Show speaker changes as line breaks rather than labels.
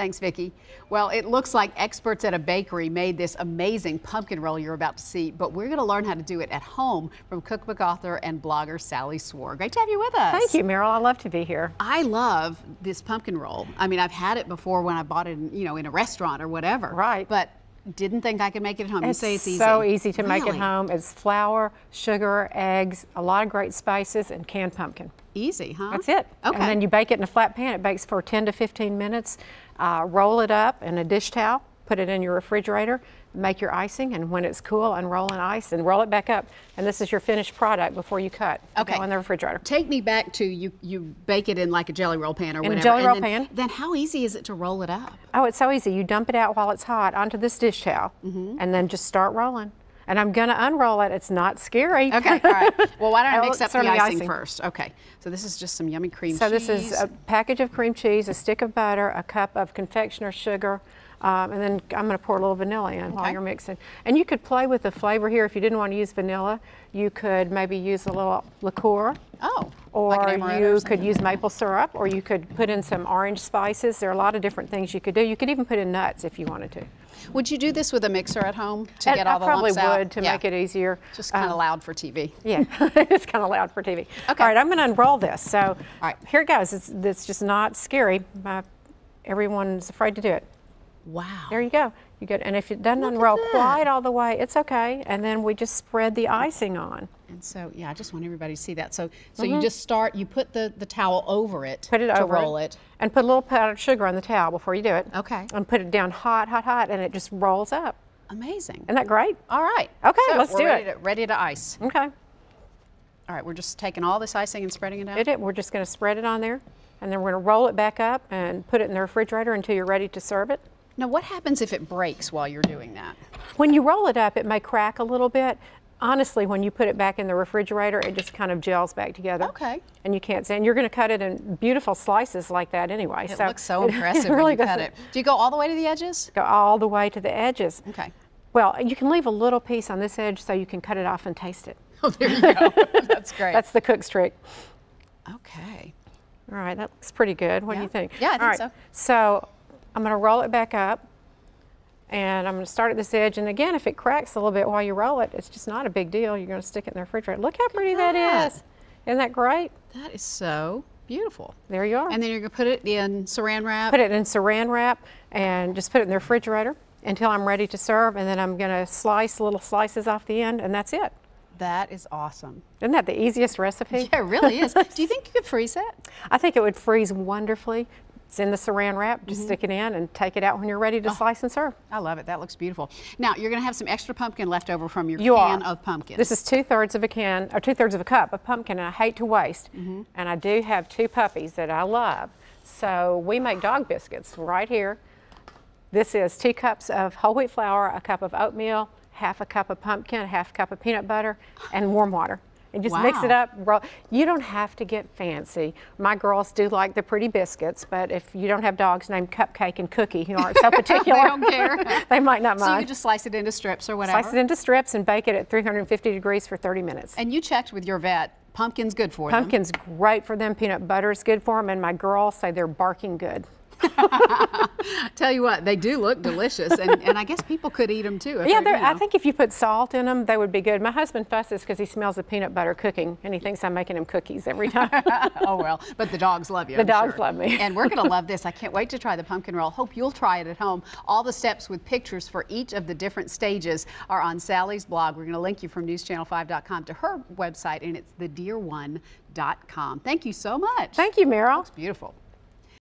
Thanks, Vicki. Well, it looks like experts at a bakery made this amazing pumpkin roll you're about to see, but we're going to learn how to do it at home from cookbook author and blogger Sallie Swor. Great to have you with us.
Thank you, Meryl. I love to be here.
I love this pumpkin roll. I mean, I've had it before when I bought it, in a restaurant or whatever.
Right.
But didn't think I could make it at home. You say it's easy.
It's so easy to make
Really?
at home. It's flour, sugar, eggs, a lot of great spices, and canned pumpkin.
Easy, huh?
That's it.
Okay.
And then you bake it in a flat pan. It bakes for 10 to 15 minutes. Roll it up in a dish towel, put it in your refrigerator, make your icing, and when it's cool, unroll in ice and roll it back up. And this is your finished product before you cut.
Okay.
Go in the refrigerator.
Take me back to you bake it in like a jelly roll pan or whatever.
In a jelly roll
and
pan.
Then how easy is it to roll it up?
Oh, it's so easy. You dump it out while it's hot onto this dish towel, and then just start rolling. And I'm going to unroll it. It's not scary.
Okay, all right. Well, why don't I mix up the
Start with
icing first? Okay, so this is just some yummy cream cheese.
So this is a package of cream cheese, a stick of butter, a cup of confectioner's sugar, and then I'm going to pour a little vanilla in while you're mixing. And you could play with the flavor here. If you didn't want to use vanilla, you could maybe use a little liqueur.
Oh,
or
like an
you could use maple syrup, or you could put in some orange spices. There are a lot of different things you could do. You could even put in nuts if you wanted to.
Would you do this with a mixer at home to get all the lumps out?
I probably would to make it easier.
Just kind of loud for TV.
Yeah, it's kind of loud for TV.
Okay.
All right, I'm going to unroll this. So
all right.
Here it goes. It's just not scary. Everyone's afraid to do it.
Wow.
There you go. You get, and if it doesn't unroll quite all the way, it's okay. And then we just spread the icing on.
And so, yeah, I just want everybody to see that. So you just start, you put the towel over it
to
roll it.
And put a little powdered sugar on the towel before you do it.
Okay.
And put it down hot, hot, hot, and it just rolls up.
Amazing.
Isn't that great?
All right.
Okay,
so
let's do it.
Ready to ice.
Okay.
All right, we're just taking all this icing and spreading it out?
We're just going to spread it on there, and then we're going to roll it back up and put it in the refrigerator until you're ready to serve it.
Now, what happens if it breaks while you're doing that?
When you roll it up, it may crack a little bit. Honestly, when you put it back in the refrigerator, it just kind of gels back together.
Okay.
And you can't see. And you're going to cut it in beautiful slices like that anyway.
It looks so impressive
really
when you cut it. Do you go all the way to the edges?
Go all the way to the edges.
Okay.
Well, you can leave a little piece on this edge so you can cut it off and taste it.
Oh, there you go. That's great.
That's the cook's trick.
Okay.
All right, that looks pretty good. What do you think?
Yeah, I think so.
So I'm going to roll it back up. And I'm going to start at this edge, and again, if it cracks a little bit while you roll it, it's just not a big deal. You're going to stick it in the refrigerator. Look how pretty that is. Isn't that great?
That is so beautiful.
There you are.
And then you're going to put it in saran wrap?
Put it in saran wrap and just put it in the refrigerator until I'm ready to serve, and then I'm going to slice little slices off the end, and that's it.
That is awesome.
Isn't that the easiest recipe?
Yeah, it really is. Do you think you could freeze that?
I think it would freeze wonderfully. It's in the saran wrap, just stick it in and take it out when you're ready to slice and serve.
I love it. That looks beautiful. Now, you're going to have some extra pumpkin left over from your can of pumpkins.
This is 2/3 of a can, or 2/3 of a cup of pumpkin, and I hate to waste. And I do have 2 puppies that I love. So we make dog biscuits right here. This is 2 cups of whole wheat flour, a cup of oatmeal, half a cup of pumpkin, half a cup of peanut butter, and warm water. And just mix it up. You don't have to get fancy. My girls do like the pretty biscuits, but if you don't have dogs named Cupcake and Cookie who aren't so particular,
they don't care.
They might not mind.
So you just slice it into strips or whatever?
Slice it into strips and bake it at 350 degrees for 30 minutes.
And you checked with your vet. Pumpkin's good for them.
Pumpkin's great for them. Peanut butter is good for them. And my girls say they're barking good.
Tell you what, they do look delicious, and I guess people could eat them too.
Yeah, I think if you put salt in them, they would be good. My husband fusses because he smells the peanut butter cooking, and he thinks I'm making him cookies every time.
Oh, well, but the dogs love you.
The dogs love me.
And we're going to love this. I can't wait to try the pumpkin roll. Hope you'll try it at home. All the steps with pictures for each of the different stages are on Sallie's blog. We're going to link you from newschannel5.com to her website, and it's thedearone.com. Thank you so much.
Thank you, Meryl.
It's beautiful.